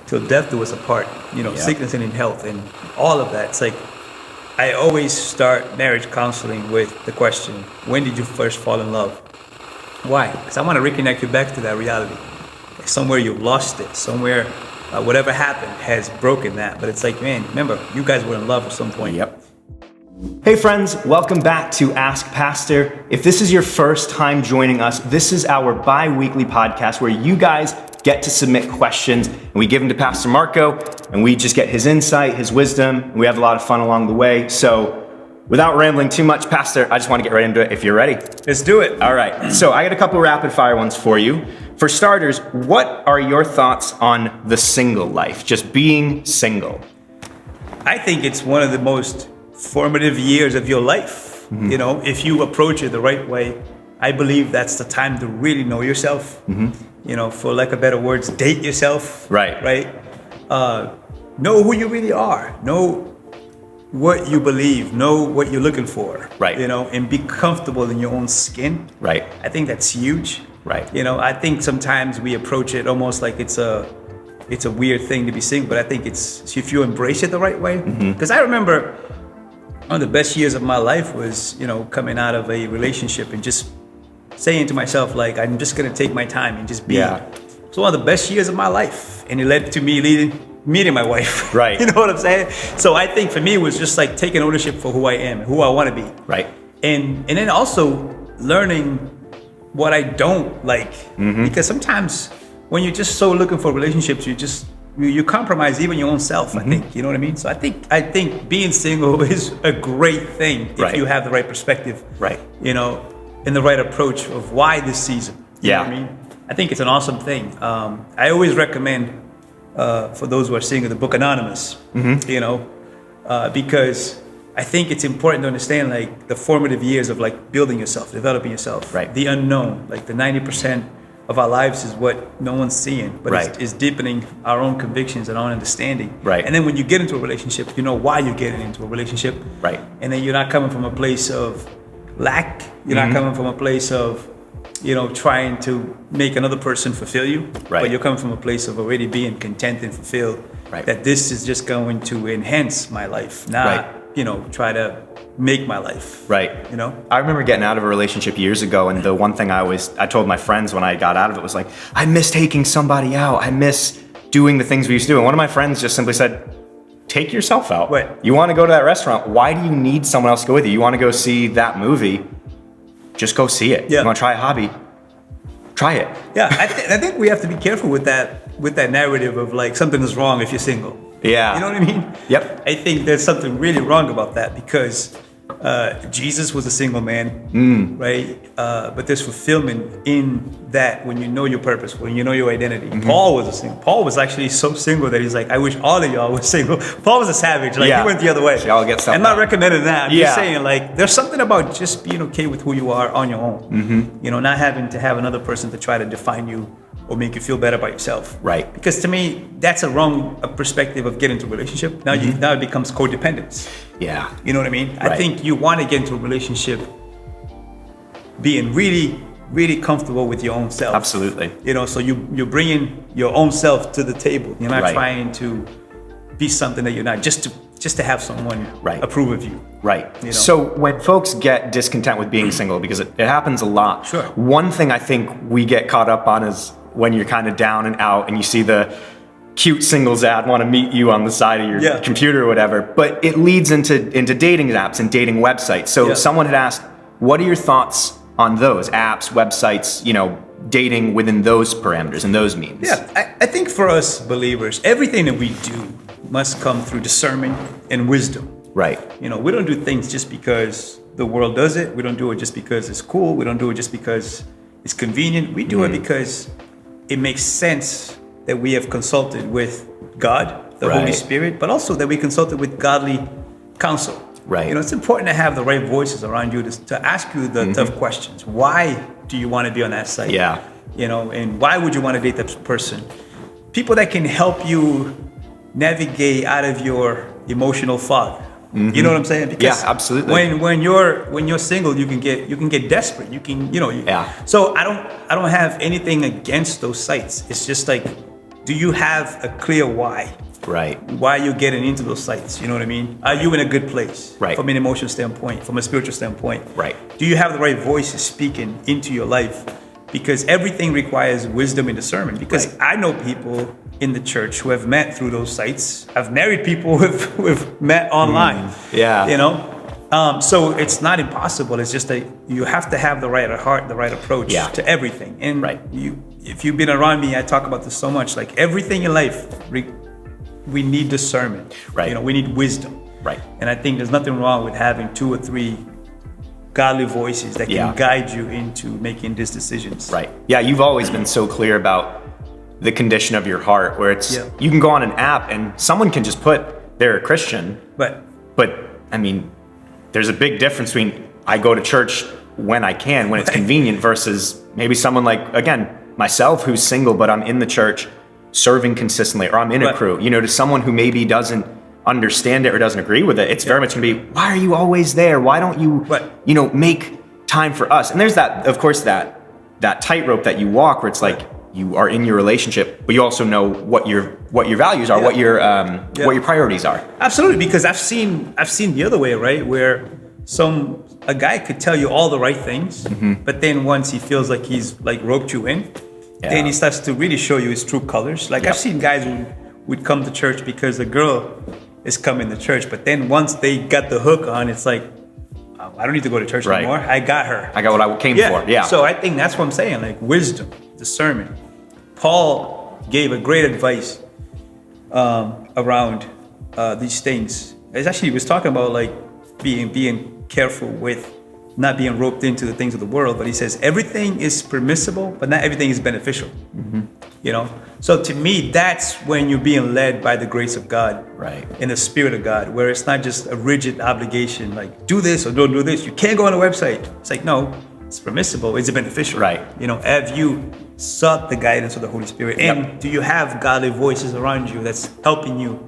till death do us apart. Sickness and in health and all of that. It's like I always start marriage counseling with the question, when did you first fall in love? Why? Because I want to reconnect you back to that reality. Somewhere you've lost it. Somewhere whatever happened has broken that. But it's like, man, remember, you guys were in love at some point. Yep. Hey friends, welcome back to Ask Pastor. If this is your first time joining us, this is our bi-weekly podcast where you guys get to submit questions and we give them to Pastor Marco and we just get his insight, his wisdom, and we have a lot of fun along the way. So without rambling too much, Pastor, I just want to get right into it if you're ready. Let's do it. All right, so I got a couple rapid fire ones for you. For starters, what are your thoughts on the single life, just being single? I think it's one of the most formative years of your life. Mm-hmm. If you approach it the right way, I believe that's the time to really know yourself. Mm-hmm. For lack of better words, date yourself. Right. Know who you really are. Know what you believe. Know what you're looking for. Right. And be comfortable in your own skin. Right. I think that's huge. Right. I think sometimes we approach it almost like it's a weird thing to be single, but I think it's if you embrace it the right way. Because I remember one of the best years of my life was, coming out of a relationship and just saying to myself, like, I'm just going to take my time and just be. Yeah. It's one of the best years of my life. And it led to me meeting my wife. Right. You know what I'm saying? So I think for me, it was just like taking ownership for who I am, who I want to be. Right. And then also learning what I don't like. Because sometimes when you're just so looking for relationships, you compromise even your own self, I think. You know what I mean? So I think being single is a great thing if you have the right perspective. Right. And the right approach of why this season. You know what I mean? I think it's an awesome thing. I always recommend for those who are single the book Anonymous. Because I think it's important to understand like the formative years of like building yourself, developing yourself. Right. The unknown, like the 90% of our lives is what no one's seeing, but it's deepening our own convictions and our own understanding. Right. And then when you get into a relationship, you know why you're getting into a relationship. Right. And then you're not coming from a place of lack. You're not coming from a place of, trying to make another person fulfill you. Right. But you're coming from a place of already being content and fulfilled. Right. That this is just going to enhance my life, not, try to make my life. Right. I remember getting out of a relationship years ago, and the one thing I told my friends when I got out of it was like, I miss taking somebody out. I miss doing the things we used to do. And one of my friends just simply said, take yourself out. Right. You want to go to that restaurant. Why do you need someone else to go with you? You want to go see that movie. Just go see it. Yeah. You want to try a hobby? Try it. Yeah. I think we have to be careful with that narrative of like something is wrong if you're single. Yeah. You know what I mean? Yep. I think there's something really wrong about that because Jesus was a single man, right? But there's fulfillment in that when you know your purpose, when you know your identity. Paul was a single. Paul was actually so single that he's like, I wish all of y'all were single. Paul was a savage. Like he went the other way. Y'all get I'm not recommending that. I'm just saying like there's something about just being okay with who you are on your own. Not having to have another person to try to define you or make you feel better about yourself. Right. Because to me, that's a wrong perspective of getting into a relationship. Now now it becomes codependence. Yeah. You know what I mean? Right. I think you want to get into a relationship being really, really comfortable with your own self. Absolutely. So you're bringing your own self to the table. You're not Right. trying to be something that you're not, just to have someone approve of you. Right. So when folks get discontent with being single, because it happens a lot. Sure. One thing I think we get caught up on is when you're kind of down and out and you see the cute singles ad want to meet you on the side of your computer or whatever, but it leads into dating apps and dating websites. So someone had asked, what are your thoughts on those apps, websites, dating within those parameters and those means? Yeah, I think for us believers, everything that we do must come through discernment and wisdom. Right. We don't do things just because the world does it. We don't do it just because it's cool. We don't do it just because it's convenient. We do it because it makes sense that we have consulted with God, the Holy Spirit, but also that we consulted with godly counsel. Right. It's important to have the right voices around you to ask you the tough questions. Why do you want to be on that site? Yeah. And why would you want to date that person? People that can help you navigate out of your emotional fog. You know what I'm saying? Because absolutely. When you're single, you can get desperate. So I don't have anything against those sites. It's just like do you have a clear why? Right. Why you're getting into those sites? You know what I mean? Are you in a good place? Right. From an emotional standpoint, from a spiritual standpoint. Right. Do you have the right voices speaking into your life? Because everything requires wisdom and discernment. Because I know people in the church who have met through those sites. I've married people who've met online. Yeah. You know? So it's not impossible. It's just that you have to have the right heart, the right approach to everything. And if you've been around me, I talk about this so much. Like everything in life, we need discernment. Right. You know, we need wisdom. Right. And I think there's nothing wrong with having 2 or 3 godly voices that can guide you into making these decisions. Right. Yeah, you've always been so clear about the condition of your heart, where it's you can go on an app and someone can just put they're a Christian. But I mean, there's a big difference between I go to church when I can, when it's convenient, versus maybe someone like, again, myself, who's single, but I'm in the church serving consistently, or I'm in a crew. You know, to someone who maybe doesn't understand it or doesn't agree with it, it's very much going to be, why are you always there? Why don't you, you know, make time for us? And there's that, of course, that tightrope that you walk, where it's like you are in your relationship, but you also know what your values are, what your priorities are. Absolutely, because I've seen the other way, right, where a guy could tell you all the right things, but then once he feels like he's like roped you in, then he starts to really show you his true colors. Like I've seen guys who would come to church because a girl is coming to church, but then once they got the hook on, it's like, I don't need to go to church anymore. I got her. I got what I came for. Yeah. So I think that's what I'm saying, like wisdom, discernment. Paul gave a great advice around these things. He was talking about like being careful with not being roped into the things of the world, but he says everything is permissible, but not everything is beneficial. You know, so to me, that's when you're being led by the grace of God, in the Spirit of God, where it's not just a rigid obligation, like do this or don't do this. You can't go on a website. It's like, no, it's permissible. Is it beneficial? You know, have you sought the guidance of the Holy Spirit, and do you have godly voices around you that's helping you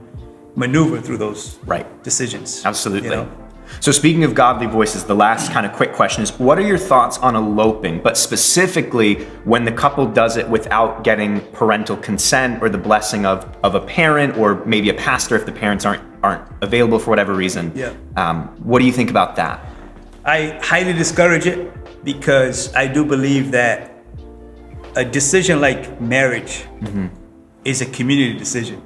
maneuver through those decisions? Absolutely. You know? So speaking of godly voices, the last kind of quick question is, what are your thoughts on eloping, but specifically when the couple does it without getting parental consent or the blessing of a parent, or maybe a pastor if the parents aren't available for whatever reason? What do you think about that? I highly discourage it, because I do believe that a decision like marriage is a community decision.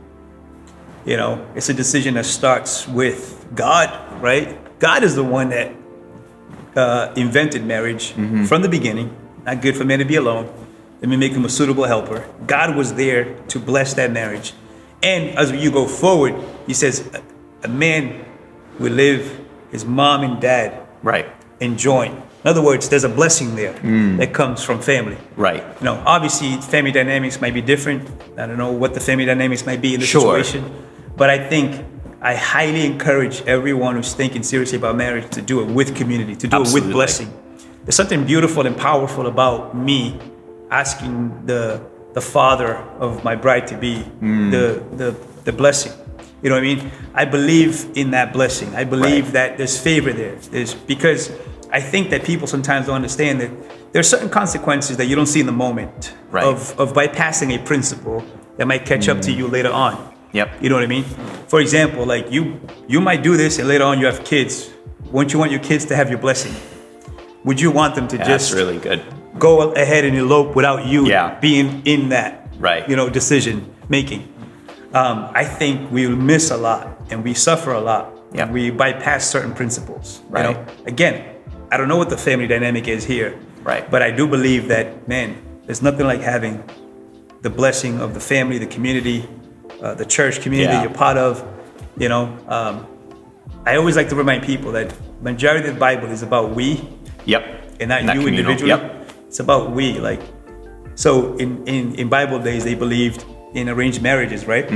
You know, it's a decision that starts with God, right? God is the one that invented marriage from the beginning. Not good for men to be alone. Let me make him a suitable helper. God was there to bless that marriage. And as you go forward, he says a man will live his mom and dad and join. In other words, there's a blessing there that comes from family. You know, obviously family dynamics might be different. I don't know what the family dynamics might be in this situation, but I think I highly encourage everyone who's thinking seriously about marriage to do it with community, to do it with blessing. There's something beautiful and powerful about me asking the father of my bride to be the blessing. You know what I mean? I believe in that blessing. I believe that there's favor there. Because I think that people sometimes don't understand that there are certain consequences that you don't see in the moment of bypassing a principle that might catch up to you later on. You know what I mean? For example, like you might do this and later on you have kids. Won't you want your kids to have your blessing? Would you want them to just really good. go ahead and elope without you being in that you know, decision making? I think we miss a lot and we suffer a lot. We bypass certain principles. You know? Again, I don't know what the family dynamic is here, but I do believe that, man, there's nothing like having the blessing of the family, the community, the church community you're part of. You know, I always like to remind people that majority of the Bible is about we, and not you individually. It's about we. Like, so in Bible days, they believed in arranged marriages, right?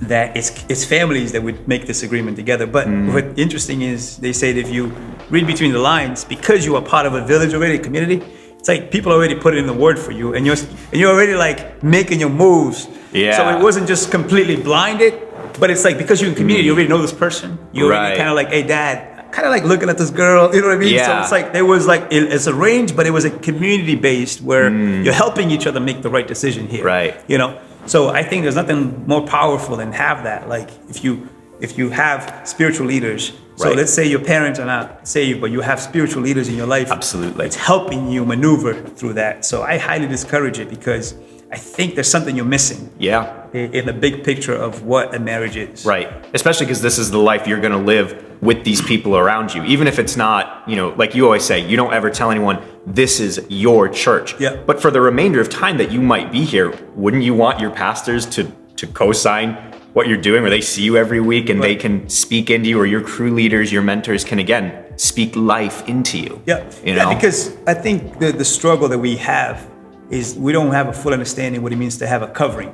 That it's families that would make this agreement together. But what interesting is they say that if you read between the lines, because you are part of a village already, a community, it's like people already put it in the word for you, and you're already like making your moves. So it wasn't just completely blinded, but it's like because you're in community, you already know this person. You already kind of like, hey, dad, kind of like looking at this girl. You know what I mean? So it's like there was like it's arranged, but it was a community based where you're helping each other make the right decision here. You know. So I think there's nothing more powerful than have that. Like if you have spiritual leaders, so let's say your parents are not saved, but you have spiritual leaders in your life. Absolutely. It's helping you maneuver through that. So I highly discourage it because I think there's something you're missing. Yeah. In the big picture of what a marriage is. Right. Especially because this is the life you're going to live with these people around you. Even if it's not, like you always say, you don't ever tell anyone this is your church. Yeah. But for the remainder of time that you might be here, wouldn't you want your pastors to co-sign what you're doing, where they see you every week and they can speak into you, or your crew leaders, your mentors can again speak life into you? Yeah. Yeah, because I think the struggle that we have is we don't have a full understanding what it means to have a covering.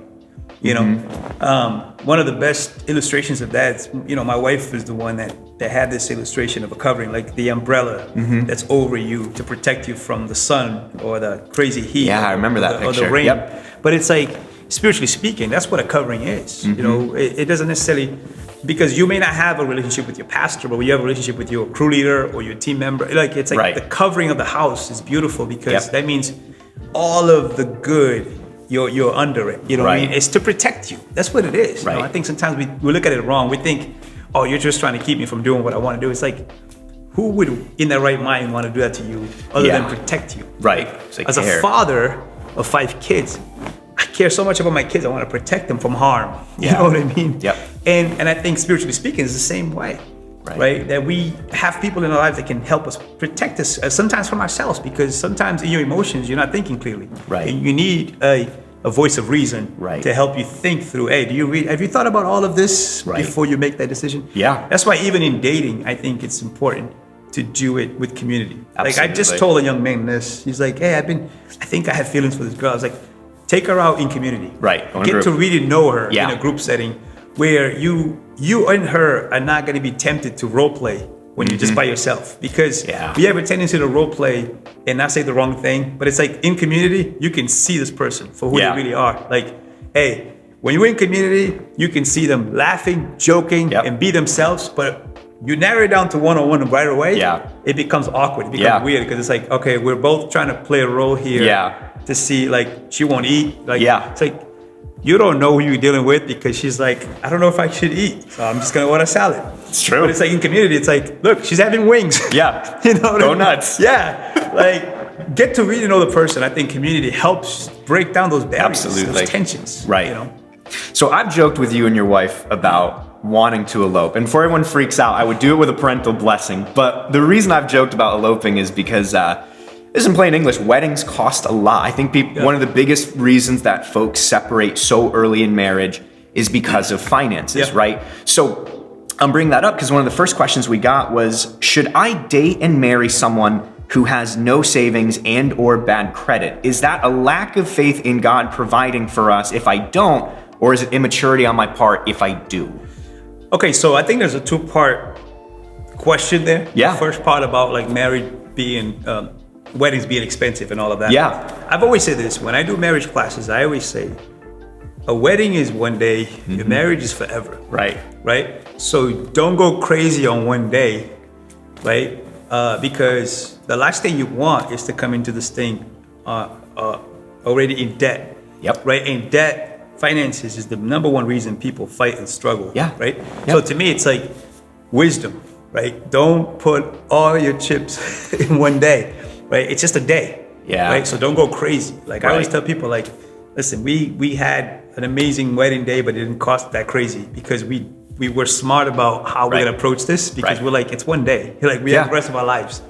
One of the best illustrations of that is, my wife is the one that had this illustration of a covering, like the umbrella that's over you to protect you from the sun or the crazy heat. Yeah, I remember that picture. Or the rain. Yep. But it's like, spiritually speaking, that's what a covering is. It doesn't necessarily, because you may not have a relationship with your pastor, but you have a relationship with your crew leader or your team member. It's like the covering of the house is beautiful because that means all of the good, you're under it. What I mean? It's to protect you. That's what it is. I think sometimes we look at it wrong. We think, oh, you're just trying to keep me from doing what I want to do. It's like, who would in their right mind want to do that to you other than protect you? Right. As a father of 5 kids, I care so much about my kids. I want to protect them from harm. You know what I mean? Yep. And I think spiritually speaking is the same way. Right? That we have people in our lives that can help us protect us, sometimes from ourselves, because sometimes in your emotions, you're not thinking clearly. Right. And you need a voice of reason to help you think through, hey, have you thought about all of this before you make that decision? Yeah. That's why even in dating, I think it's important to do it with community. Absolutely. Like I just told a young man this. He's like, hey, I think I have feelings for this girl. I was like, take her out in community. Right. Get to really know her in a group setting where you and her are not going to be tempted to role play when you're just by yourself, because we have a tendency to role play and not say the wrong thing. But it's like in community, you can see this person for who they really are. Like, hey, when you're in community, you can see them laughing, joking, and be themselves. But you narrow it down to one-on-one right away, it becomes awkward. It becomes weird because it's like, okay, we're both trying to play a role here to see, like, she won't eat. Like, it's like, you don't know who you're dealing with because she's like, I don't know if I should eat, so I'm just gonna order salad. It's true. But it's like in community, it's like, look, she's having wings. Yeah. Go nuts. Yeah. Like, get to really know the person. I think community helps break down those barriers, those tensions. Right. So I've joked with you and your wife about wanting to elope. And before everyone freaks out, I would do it with a parental blessing. But the reason I've joked about eloping is because this is in plain English, weddings cost a lot. I think one of the biggest reasons that folks separate so early in marriage is because of finances, right? So I'm bringing that up because one of the first questions we got was, should I date and marry someone who has no savings and or bad credit? Is that a lack of faith in God providing for us if I don't, or is it immaturity on my part if I do? Okay, so I think there's a 2-part question there. Yeah. The first part about like marriage being, weddings being expensive and all of that. Yeah. I've always said this, when I do marriage classes, I always say, a wedding is one day, your marriage is forever. Right. Right? So don't go crazy on one day, right? Because the last thing you want is to come into this thing already in debt. Yep. Right? In debt, finances is the number one reason people fight and struggle. Yeah. Right? Yep. So to me, it's like wisdom, right? Don't put all your chips in one day, right? It's just a day. Yeah. Right? So don't go crazy. Like I always tell people, like, listen, we had an amazing wedding day, but it didn't cost that crazy because we were smart about how we're gonna approach this, because we're like, it's one day. Like we have the rest of our lives.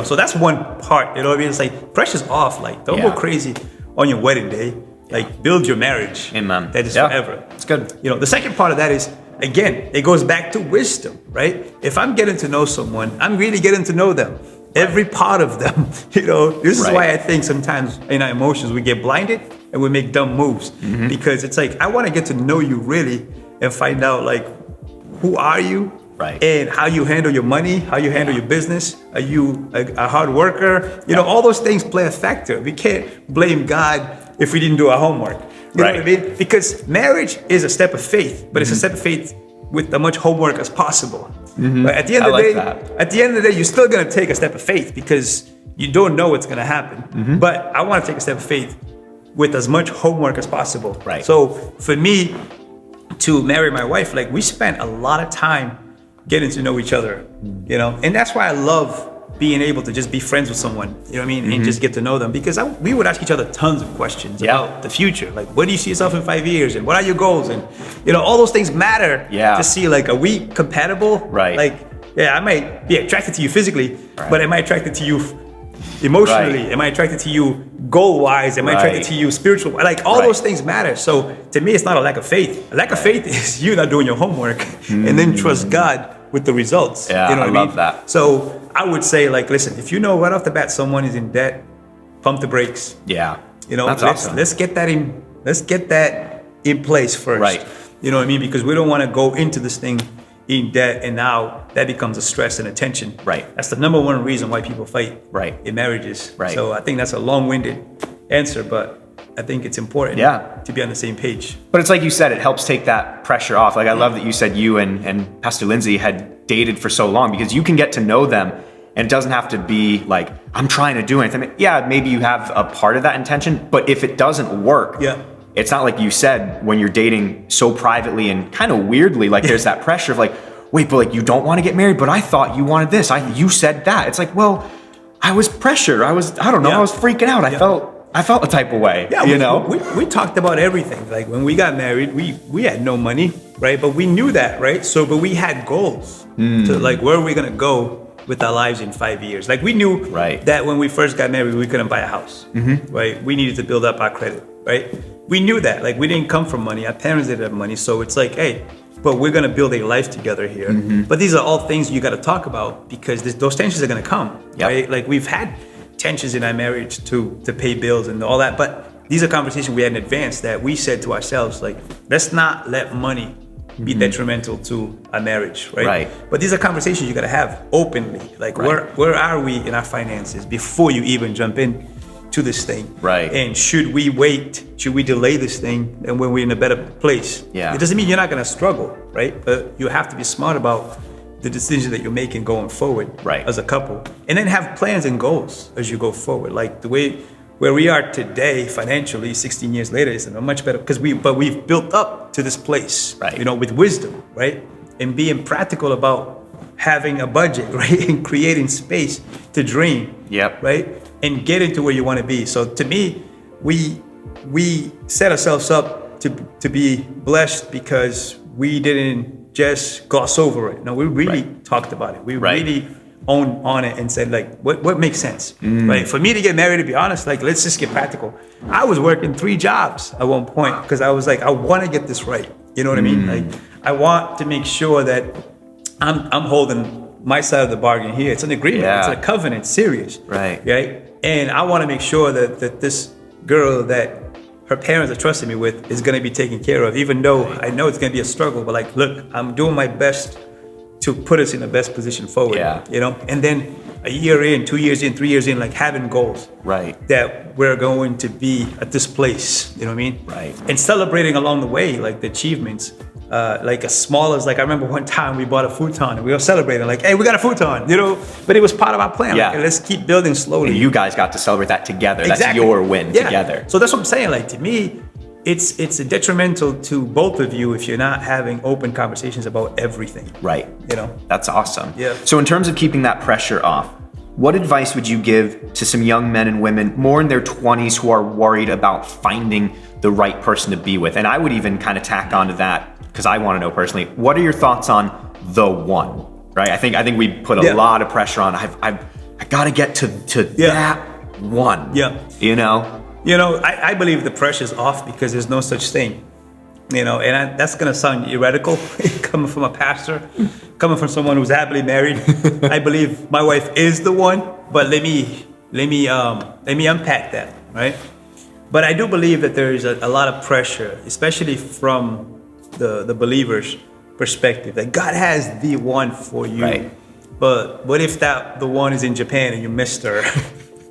So that's one part. You know what I mean? It's like pressure's off. Like don't go crazy on your wedding day. Like build your marriage. Amen. That is forever. It's good. The second part of that is, again, it goes back to wisdom, right? If I'm getting to know someone, I'm really getting to know them. Every part of them. This is why I think sometimes in our emotions we get blinded and we make dumb moves. Because it's like, I want to get to know you really and find out, like, who are you? Right. And how you handle your money, how you handle your business. Are you a hard worker? All those things play a factor. We can't blame God if we didn't do our homework. You know what I mean? Because marriage is a step of faith, but it's a step of faith with as much homework as possible. But at the end of the day, you're still gonna take a step of faith because you don't know what's gonna happen. But I want to take a step of faith with as much homework as possible. Right. So for me to marry my wife, like we spent a lot of time getting to know each other, you know, and that's why I love being able to just be friends with someone, you know what I mean, and just get to know them, because we would ask each other tons of questions about the future, like where do you see yourself in 5 years, and what are your goals, and you know, all those things matter to see, like, are we compatible? Right. Like, yeah, I might be attracted to you physically, but am I attracted to you emotionally? Am I attracted to you goal-wise? Am I attracted to you spiritual? Like, all those things matter. So to me, it's not a lack of faith. A lack of faith is you not doing your homework and then trust God with the results. Yeah, you know what I love that. So I would say, like, listen, if you know right off the bat someone is in debt, pump the brakes. Yeah. You know, That's awesome. let's get that in place first. Right. You know what I mean? Because we don't want to go into this thing in debt, and now that becomes a stress and a tension. Right. That's the number one reason why people fight in marriages. Right. So I think that's a long-winded answer, but I think it's important to be on the same page. But it's like you said, it helps take that pressure off. Like, I love that you said you and Pastor Lindsay had dated for so long, because you can get to know them, and it doesn't have to be like, I'm trying to do anything. Yeah, maybe you have a part of that intention, but if it doesn't work, it's not like you said when you're dating so privately and kind of weirdly, like there's that pressure of like, wait, but like you don't want to get married, but I thought you wanted this. You said that. It's like, well, I was pressured. I was freaking out. I felt a type of way. Yeah, you know? We talked about everything. Like when we got married, we had no money, right? But we knew that, right? So, but we had goals to, like, where are we gonna go with our lives in 5 years? Like we knew that when we first got married, we couldn't buy a house, right? We needed to build up our credit, right? We knew that. Like, we didn't come from money. Our parents didn't have money. So it's like, hey, but we're gonna build a life together here. But these are all things you gotta talk about, because those tensions are gonna come, right? Like, we've had tensions in our marriage to pay bills and all that, but these are conversations we had in advance that we said to ourselves, like, let's not let money be detrimental to our marriage, right? But these are conversations you gotta have openly. Like, where are we in our finances before you even jump in to this thing? And should we wait? Should we delay this thing? And when we're in a better place? It doesn't mean you're not gonna struggle, right? But you have to be smart about the decisions that you're making going forward as a couple. And then have plans and goals as you go forward. Like, the way where we are today financially, 16 years later, is a much better, because we've built up to this place, you know, with wisdom, right? And being practical about having a budget, right? And creating space to dream, right? And getting to where you want to be. So to me, we set ourselves up to be blessed, because we didn't just gloss over it. No, we really talked about it. We really owned on it and said, like, what makes sense, right? For me to get married, to be honest, like, let's just get practical. I was working 3 jobs at one point, because I was like, I want to get this right. You know what I mean? Like, I want to make sure that I'm holding my side of the bargain here. It's an agreement. It's a covenant, serious. Right? And I want to make sure that this girl that her parents are trusting me with is going to be taken care of, even though I know it's going to be a struggle. But, like, look, I'm doing my best to put us in the best position forward. You know, and then a year in, 2 years in, 3 years in, like, having goals. That we're going to be at this place. You know what I mean? And celebrating along the way, like, the achievements. Like, as small as, like, I remember one time we bought a futon and we were celebrating, like, hey, we got a futon, you know, but it was part of our plan. Like, let's keep building slowly. And you guys got to celebrate that together. That's your win together. So that's what I'm saying. Like, to me, it's detrimental to both of you if you're not having open conversations about everything. You know? That's awesome. So in terms of keeping that pressure off, what advice would you give to some young men and women more in their 20s who are worried about finding the right person to be with? And I would even kind of tack onto that, because I want to know personally, what are your thoughts on the one, right? I think we put a lot of pressure on, I got to get to that one, you know? You know, I believe the pressure's off, because there's no such thing, you know, and that's going to sound heretical coming from a pastor, coming from someone who's happily married. I believe my wife is the one, but let me unpack that, right? But I do believe that there is a lot of pressure, especially from the believer's perspective, that God has the one for you. But what if the one is in Japan and you missed her?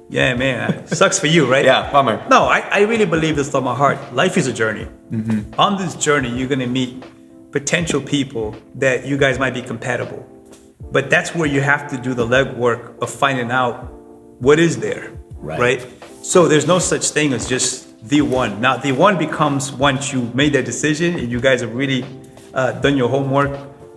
Yeah, man, it sucks for you, right? Bummer. No, I really believe this from my heart. Life is a journey. On this journey, you're gonna meet potential people that you guys might be compatible. But that's where you have to do the legwork of finding out what is there, right? So there's no such thing as just the one. Now, the one becomes once you made that decision and you guys have really done your homework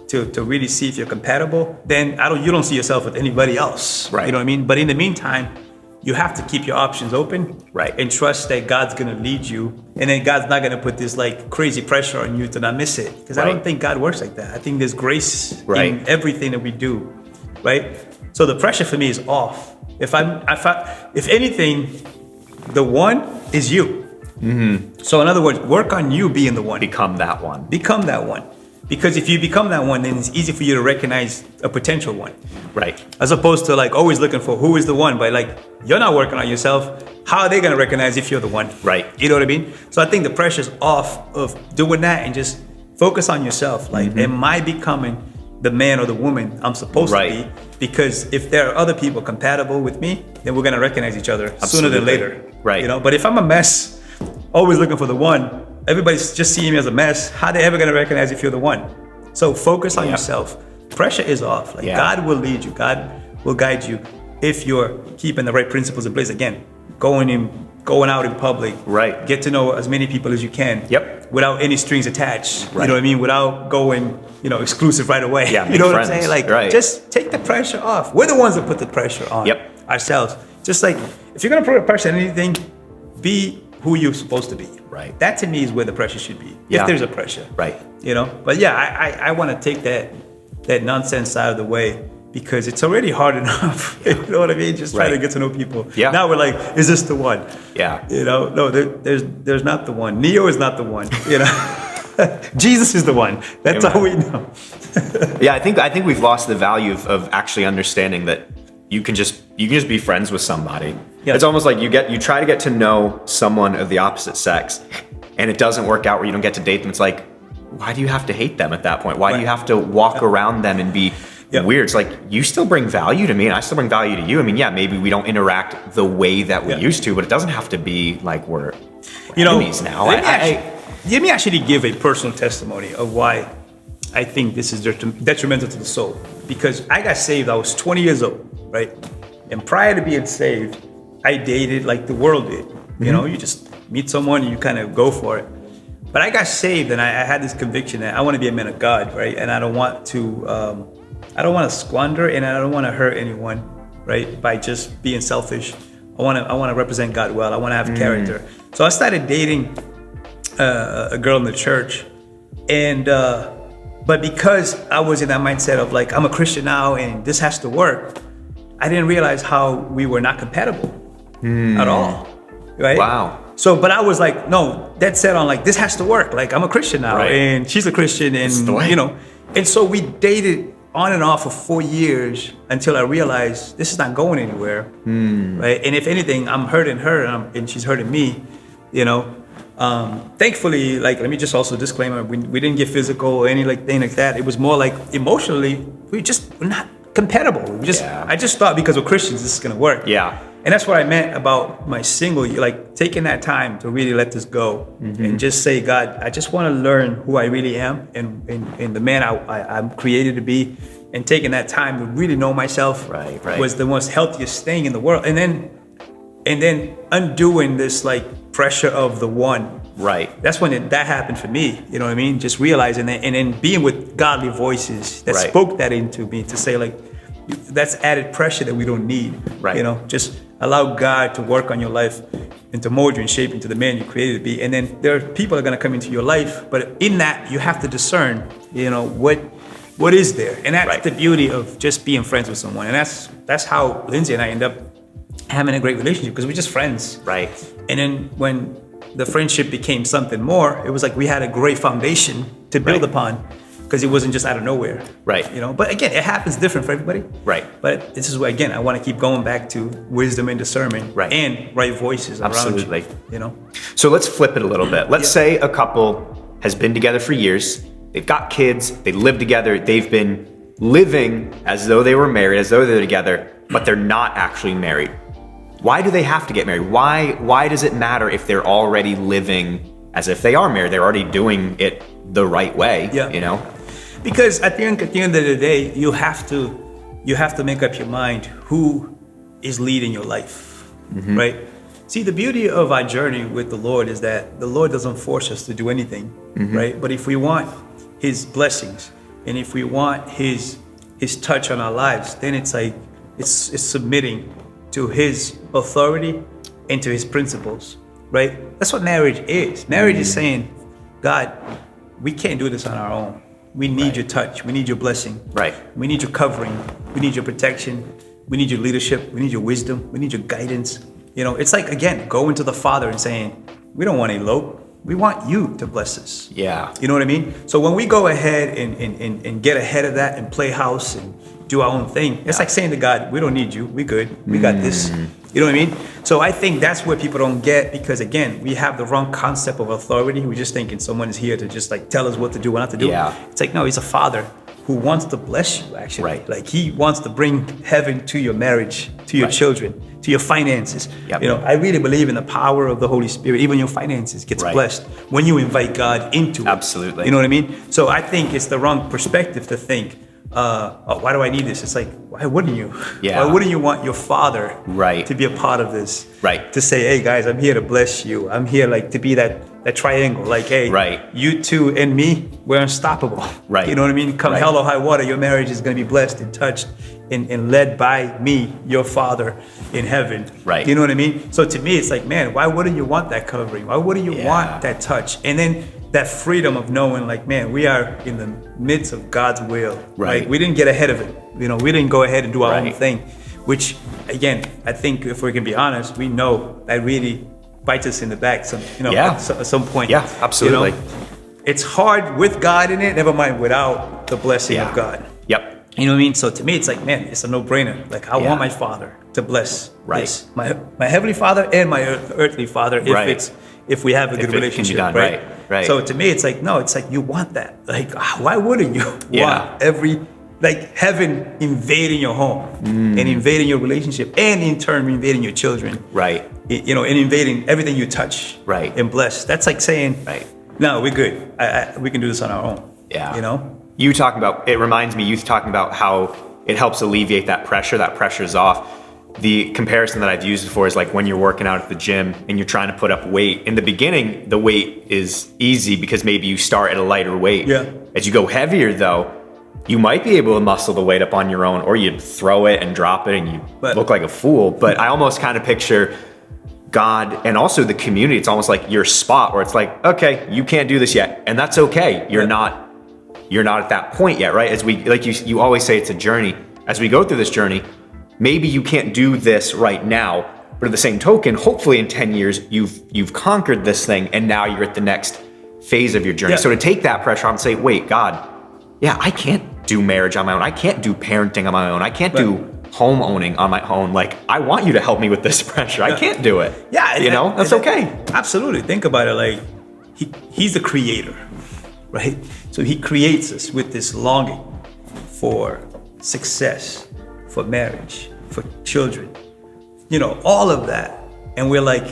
to really see if you're compatible, then you don't see yourself with anybody else. Right. You know what I mean? But in the meantime, you have to keep your options open, right, and trust that God's gonna lead you, and then God's not gonna put this like crazy pressure on you to not miss it. Because I don't think God works like that. I think there's grace in everything that we do, right? So the pressure for me is off. If anything, the one is you. Mm-hmm. So in other words, work on you being the one. Become that one. Become that one. Because if you become that one, then it's easy for you to recognize a potential one. Right. As opposed to like always looking for who is the one, but like you're not working on yourself. How are they going to recognize if you're the one? Right. You know what I mean? So I think the pressure's off of doing that and just focus on yourself. Like, am I becoming the man or the woman I'm supposed to be? Because if there are other people compatible with me, then we're going to recognize each other sooner than later. Right. You know, but if I'm a mess, always looking for the one, everybody's just seeing me as a mess. How they ever gonna recognize if you're the one? So focus on yourself. Pressure is off. Like God will lead you. God will guide you if you're keeping the right principles in place. Again, going out in public. Right. Get to know as many people as you can. Yep. Without any strings attached. Right. You know what I mean? Without going, exclusive right away. Yeah. You know friends. what I'm saying? Like, just take the pressure off. We're the ones that put the pressure on ourselves. Just like if you're gonna put pressure on anything, be who you're supposed to be. Right. That to me is where the pressure should be. If there's a pressure. Right. But yeah, I want to take that nonsense out of the way because it's already hard enough. You know what I mean? Just trying to get to know people. Yeah. Now we're like, is this the one? Yeah. No, there's not the one. Neo is not the one. Jesus is the one. That's all we know. Yeah, I think we've lost the value of actually understanding that you can just be friends with somebody. Yeah. It's almost like you try to get to know someone of the opposite sex and it doesn't work out where you don't get to date them. It's like, why do you have to hate them at that point? Why do you have to walk around them and be weird? It's like, you still bring value to me and I still bring value to you. I mean, maybe we don't interact the way that we used to, but it doesn't have to be like we're enemies now. Let me actually give a personal testimony of why I think this is detrimental to the soul. Because I got saved, I was 20 years old, right? And prior to being saved, I dated like the world did. You just meet someone and you kind of go for it. But I got saved and I had this conviction that I want to be a man of God, right? And I don't want to squander and I don't want to hurt anyone, right? By just being selfish. I want to represent God well. I want to have character. So I started dating a girl in the church, and but because I was in that mindset of like, I'm a Christian now and this has to work, I didn't realize how we were not compatible at all, right? Wow. So, but I was like, no, dead set on like, this has to work. Like, I'm a Christian now, and she's a Christian, and and so we dated on and off for 4 years until I realized this is not going anywhere, right? And if anything, I'm hurting her, and she's hurting me, Thankfully, like, let me just also disclaimer, we didn't get physical or anything like that. It was more like emotionally, we're not compatible. I just thought because we're Christians, this is gonna work. Yeah. And that's what I meant about my single, like taking that time to really let this go and just say, God, I just want to learn who I really am and the man I'm created to be, and taking that time to really know myself was the most healthiest thing in the world. And then undoing this like pressure of the one. Right. That's when that happened for me. You know what I mean? Just realizing that, and then being with godly voices that spoke that into me to say like, that's added pressure that we don't need. Right. Just allow God to work on your life and to mold you and shape you into the man you created to be. And then there are people that are going to come into your life, but in that you have to discern, what is there. And that's the beauty of just being friends with someone. And that's how Lindsay and I end up having a great relationship, because we're just friends. Right. And then when the friendship became something more, it was like we had a great foundation to build upon, because it wasn't just out of nowhere. Right. But again, it happens different for everybody. Right. But this is where, again, I want to keep going back to wisdom and discernment and right voices around you. So let's flip it a little bit. Let's say a couple has been together for years. They've got kids. They live together. They've been living as though they were married, as though they're together, but they're not actually married. Why do they have to get married? Why does it matter if they're already living as if they are married? They're already doing it the right way, Because at the end of the day, you have to make up your mind who is leading your life, right? See, the beauty of our journey with the Lord is that the Lord doesn't force us to do anything, right? But if we want His blessings and if we want His touch on our lives, then it's like it's submitting to His authority and to His principles, right? That's what marriage is. Marriage is saying, God, we can't do this on our own. We need your touch. We need your blessing. Right. We need your covering. We need your protection. We need your leadership. We need your wisdom. We need your guidance. You know, it's like, again, going to the Father and saying, we don't want to elope. We want you to bless us. Yeah. You know what I mean? So when we go ahead and get ahead of that and play house and do our own thing, it's like saying to God, we don't need you. We good. We got this. You know what I mean? So I think that's where people don't get, because again, we have the wrong concept of authority. We're just thinking someone is here to just like tell us what to do and not to do. Yeah. It's like, no, He's a Father who wants to bless you, actually. Right. Like He wants to bring heaven to your marriage, to your children, to your finances. Yep. You know, I really believe in the power of the Holy Spirit. Even your finances gets blessed when you invite God into it. Absolutely. You know what I mean? So I think it's the wrong perspective to think, why do I need this? It's like, why wouldn't you? Yeah. Why wouldn't you want your Father to be a part of this? Right. To say, hey guys, I'm here to bless you. I'm here like to be that triangle. Like, hey, you two and me, we're unstoppable. Right. You know what I mean? Come hell or high water, your marriage is going to be blessed and touched and led by me, your Father in heaven. Right. You know what I mean? So to me, it's like, man, why wouldn't you want that covering? Why wouldn't you want that touch? And then that freedom of knowing, like, man, we are in the midst of God's will. Right. Like, we didn't get ahead of it. You know, we didn't go ahead and do our own thing, which, again, I think if we can be honest, we know that really bites us in the back. At some point. Yeah, absolutely. You know, it's hard with God in it. Never mind without the blessing of God. Yep. You know what I mean? So to me, it's like, man, it's a no-brainer. Like, I want my Father to bless this. My heavenly Father and my earthly Father, if we have a good relationship, right? So to me, it's like, no, it's like you want that. Like, why wouldn't you want heaven invading your home and invading your relationship, and in turn invading your children, right? You know, and invading everything you touch, right? And bless. That's like saying, no, we're good. We can do this on our own. Yeah. You know. You talking about, it reminds me, you talking about how it helps alleviate that pressure's off. The comparison that I've used before is like when you're working out at the gym and you're trying to put up weight. In the beginning, the weight is easy because maybe you start at a lighter weight. Yeah. As you go heavier though, you might be able to muscle the weight up on your own, or you throw it and drop it and you look like a fool. But I almost kind of picture God and also the community. It's almost like your spot where it's like, okay, you can't do this yet. And that's okay. You're not at that point yet, right? As we, like you always say, it's a journey. As we go through this journey, maybe you can't do this right now, but at the same token, hopefully in 10 years, you've conquered this thing and now you're at the next phase of your journey. So to take that pressure on and say, wait, God, I can't do marriage on my own. I can't do parenting on my own. I can't do home owning on my own. Like, I want you to help me with this pressure. I can't do it. Yeah. That's okay. Absolutely. Think about it. Like, he's the creator, right? So he creates us with this longing for success, for marriage, for children, you know, all of that. And we're like,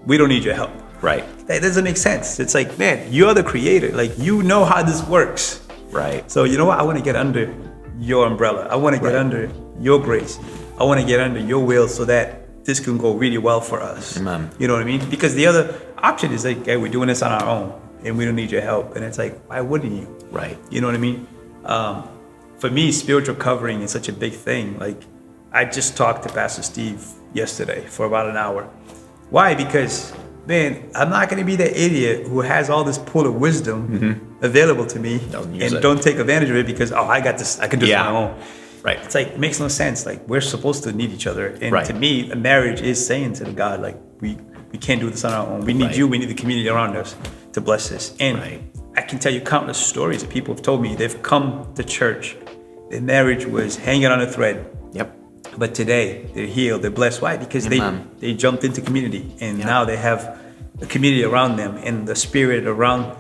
we don't need your help. Right. That doesn't make sense. It's like, man, you're the creator. Like, you know how this works. Right. So you know what? I want to get under your umbrella. I want to get under your grace. I want to get under your will so that this can go really well for us. Amen. You know what I mean? Because the other option is like, hey, we're doing this on our own and we don't need your help. And it's like, why wouldn't you? Right. You know what I mean? For me, spiritual covering is such a big thing. Like, I just talked to Pastor Steve yesterday for about an hour. Why? Because, man, I'm not going to be the idiot who has all this pool of wisdom available to me and don't take advantage of it because, I got this, I can do this on my own. Right. It's like, it makes no sense. Like, we're supposed to need each other. And to me, a marriage is saying to God, like, we can't do this on our own. We need you. We need the community around us to bless us. And I can tell you countless stories that people have told me. They've come to church. Their marriage was hanging on a thread. Yep. But today, they're healed. They're blessed. Why? Because they jumped into community. And now they have a community around them and the spirit around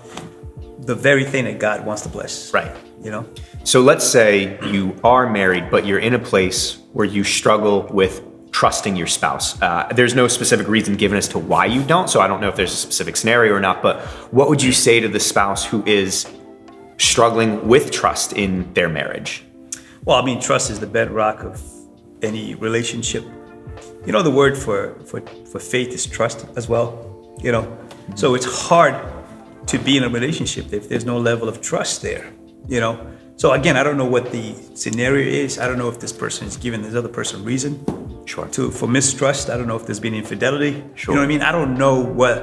the very thing that God wants to bless. Right. You know? So let's say you are married, but you're in a place where you struggle with trusting your spouse. There's no specific reason given as to why you don't. So I don't know if there's a specific scenario or not, but what would you say to the spouse who is struggling with trust in their marriage? Well, I mean, trust is the bedrock of any relationship. the word for faith is trust as well, So it's hard to be in a relationship if there's no level of trust there, So again, I don't know what the scenario is. I don't know if this person is giving this other person reason for mistrust. I don't know if there's been infidelity. Sure. You know what I mean? I don't know what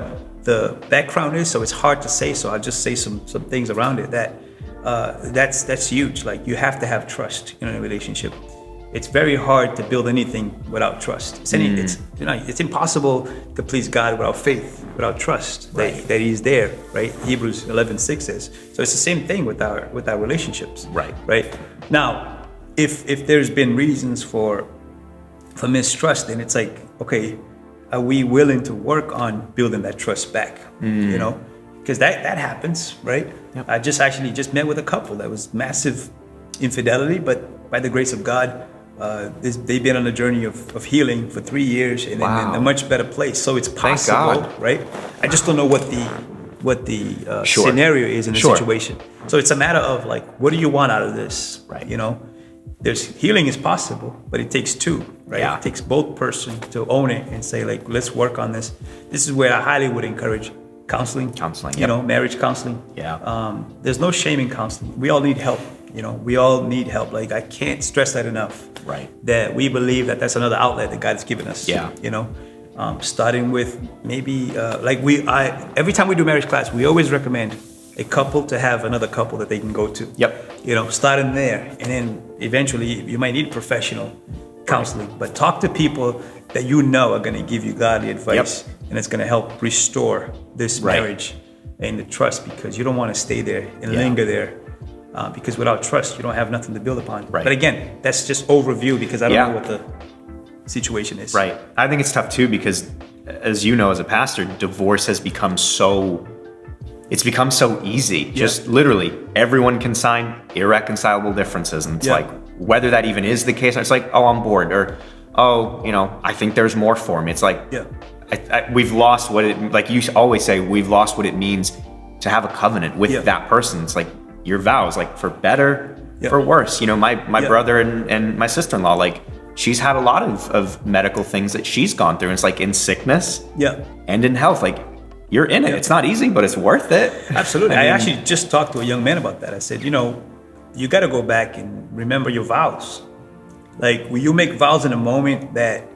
the background is, so it's hard to say. So I'll just say some things around it that's huge. Like, you have to have trust in a relationship. It's very hard to build anything without trust. It's impossible to please God without faith, without trust that He's there, right? Hebrews 11:6 says. So it's the same thing with our relationships, right? Now, if there's been reasons for mistrust, then it's like, okay, are we willing to work on building that trust back? Because that happens, right? Yep. I just met with a couple that was massive infidelity, but by the grace of God, they've been on a journey of healing for 3 years and in a much better place. So it's possible, right? I just don't know what the scenario is in the situation. So it's a matter of like, what do you want out of this? Right. There's healing is possible, but it takes two, right? Yeah. It takes both person to own it and say, like, let's work on this. This is where I highly would encourage counseling, marriage counseling. Yeah. There's no shame in counseling. We all need help. We all need help. Like, I can't stress that enough. Right. That we believe that that's another outlet that God's given us. Yeah. Starting with maybe every time we do marriage class, we always recommend a couple to have another couple that they can go to. Yep. Starting there, and then eventually you might need professional counseling, but talk to people that are going to give you godly advice, and it's going to help restore this marriage and the trust, because you don't want to stay there and linger there. Because without trust, you don't have nothing to build upon. Right. But again, that's just overview, because I don't know what the situation is. Right. I think it's tough too, because as you know, as a pastor, divorce has become so easy. Just literally everyone can sign irreconcilable differences. And it's like, whether that even is the case, it's like, oh, I'm bored, or, oh, I think there's more for me. It's like, we've lost like you always say, we've lost what it means to have a covenant with that person. It's like your vows, like for better, for worse. My brother and my sister-in-law, like, she's had a lot of medical things that she's gone through. And it's like, in sickness and in health, like, you're in it. It's not easy, but it's worth it. Absolutely. I actually just talked to a young man about that. I said, you got to go back and remember your vows. Like, when you make vows in a moment that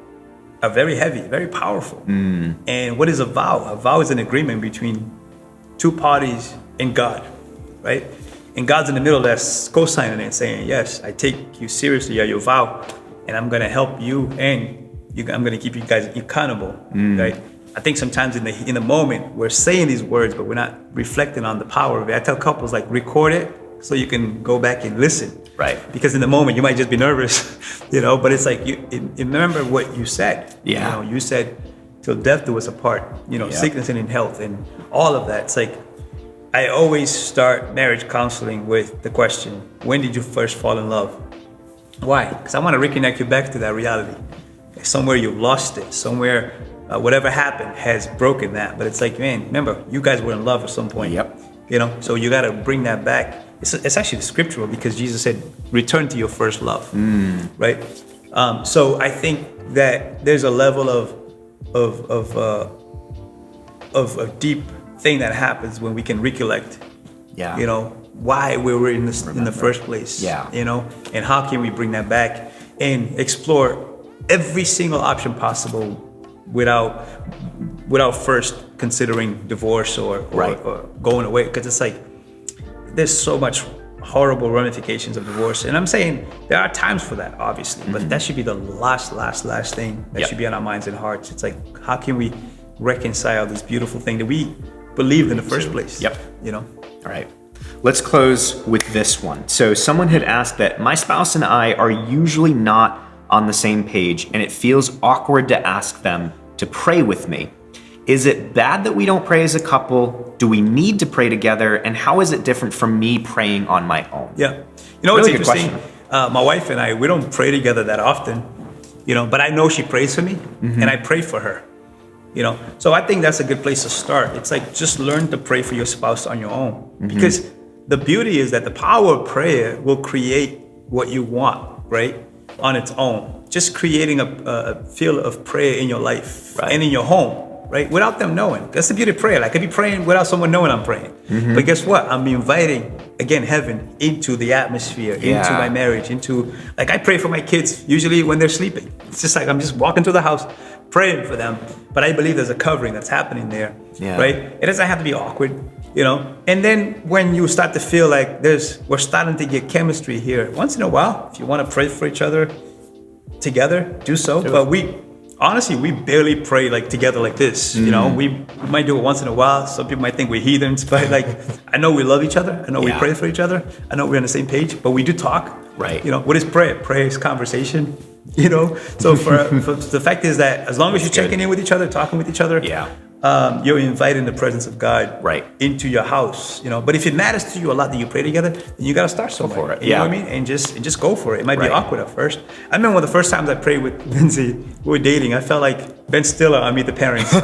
are very heavy, very powerful. And what is a vow? A vow is an agreement between two parties and God, right? And God's in the middle, that's co-signing it, saying, yes, I take you seriously at your vow, and I'm going to help you, and I'm going to keep you guys accountable, right? I think sometimes in the moment, we're saying these words, but we're not reflecting on the power of it. I tell couples, like, record it so you can go back and listen. Right. Because in the moment, you might just be nervous, but it's like, you remember what you said. Yeah. You said, till death do us apart, sickness and in health and all of that. It's like, I always start marriage counseling with the question, when did you first fall in love? Why? Because I want to reconnect you back to that reality. Somewhere you've lost it. Somewhere, whatever happened has broken that. But it's like, man, remember, you guys were in love at some point. Yep. So you got to bring that back. It's actually scriptural, because Jesus said, return to your first love, right? So I think that there's a level of a deep thing that happens when we can recollect, why we were in the first place, and how can we bring that back and explore every single option possible without first considering divorce or going away, because it's like, there's so much horrible ramifications of divorce, and I'm saying there are times for that, obviously, but that should be the last thing that should be on our minds and hearts. It's like, how can we reconcile this beautiful thing that we believed in the first place? All right. Let's close with this one. So someone had asked that my spouse and I are usually not on the same page, and it feels awkward to ask them to pray with me. Is it bad that we don't pray as a couple? Do we need to pray together? And how is it different from me praying on my own? Yeah. Really It's interesting. My wife and I, we don't pray together that often, but I know she prays for me, and I pray for her. So I think that's a good place to start. It's like, just learn to pray for your spouse on your own, because the beauty is that the power of prayer will create what you want, right? on its own. Just creating a field of prayer in your life Right. and in your home, right? Without them knowing. That's the beauty of prayer. Like, I could be praying without someone knowing I'm praying. But guess what? I'm inviting, again, heaven into the atmosphere, into my marriage, like, I pray for my kids usually when they're sleeping. It's just like I'm just walking through the house praying for them. But I believe there's a covering that's happening there, right? It doesn't have to be awkward, And then when you start to feel like we're starting to get chemistry here, once in a while, if you want to pray for each other together, do so. But we barely pray like together like this. We might do it once in a while. Some people might think we're heathens, but like, I know we love each other. I know we pray for each other. I know we're on the same page, but we do talk. Right. What is prayer? Prayer is conversation. So for the fact is that as long as you're checking in with each other, talking with each other, you're inviting the presence of God into your house. But if it matters to you a lot that you pray together, then you got to start somewhere. You know what I mean? And just go for it. It might be awkward at first. I remember one of the first times I prayed with Lindsay, we were dating. I felt like Ben Stiller on Meet the Parents. You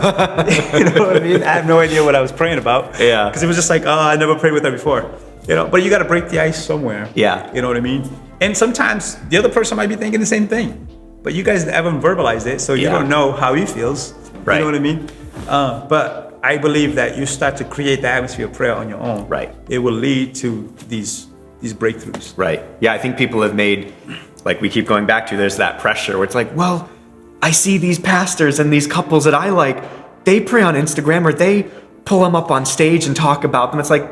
know what I mean? I have no idea what I was praying about. Yeah. Because it was just like, I never prayed with her before. But you got to break the ice somewhere. Yeah. You know what I mean? And sometimes the other person might be thinking the same thing, but you guys haven't verbalized it, so you don't know how he feels. Right. You know what I mean? But I believe that you start to create the atmosphere of prayer on your own. Right. It will lead to these breakthroughs. Right. Yeah, I think people have made, like we keep going back to, there's that pressure where it's like, well, I see these pastors and these couples that I like, they pray on Instagram or they pull them up on stage and talk about them. It's like,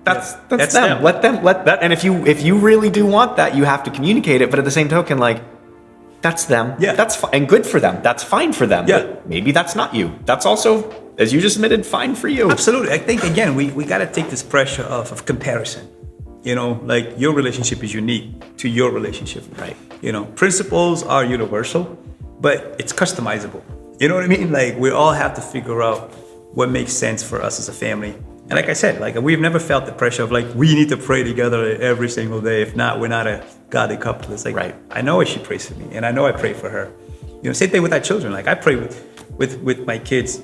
that's them. Let that. And if you really do want that, you have to communicate it. But at the same token, like, that's them. Yeah. That's fine. And good for them. That's fine for them. Yeah. But maybe that's not you. That's also, as you just admitted, fine for you. Absolutely. I think, again, we got to take this pressure off of comparison. Like, your relationship is unique to your relationship. Right. Principles are universal, but it's customizable. You know what I mean? Like, we all have to figure out what makes sense for us as a family. And like I said, like, we've never felt the pressure of like, we need to pray together every single day. If not, we're not a godly couple. It's like, I know she prays for me and I know I pray for her. Same thing with our children. Like, I pray with my kids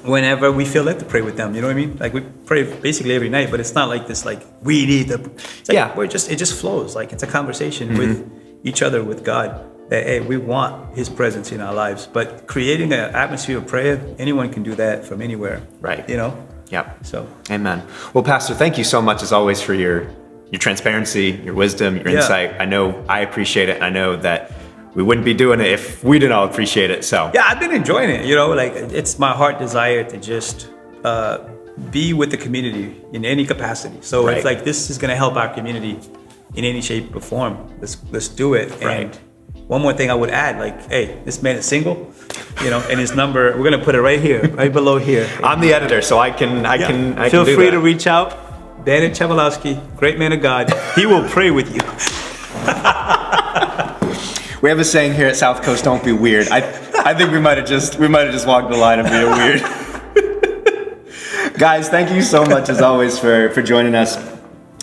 whenever we feel led to pray with them. You know what I mean? Like, we pray basically every night, but it's not like this, like, we need to. It's like, it just flows. Like, it's a conversation with each other, with God. That, hey, we want His presence in our lives. But creating an atmosphere of prayer, anyone can do that from anywhere. Right. Yep. So. Amen. Well, Pastor, thank you so much as always for your transparency, your wisdom, your insight. I know I appreciate it. I know that we wouldn't be doing it if we didn't all appreciate it. So. Yeah, I've been enjoying it. Like, it's my heart desire to just be with the community in any capacity. So it's like, this is going to help our community in any shape or form. Let's do it. Right. And one more thing I would add, like, hey, this man is single, and his number, we're gonna put it right here, right below here. I'm the editor, so I can Feel free to reach out. Daniel Chabalowski, great man of God. He will pray with you. We have a saying here at South Coast, don't be weird. I think we might have just walked the line of being weird. Guys, thank you so much as always for joining us.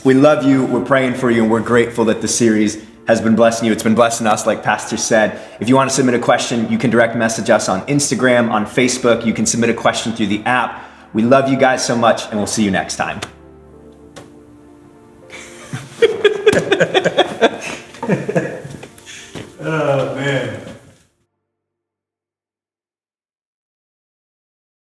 We love you, we're praying for you, and we're grateful that the series has been blessing you. It's been blessing us, like Pastor said. If you want to submit a question, you can direct message us on Instagram, on Facebook. You can submit a question through the app. We love you guys so much, and we'll see you next time.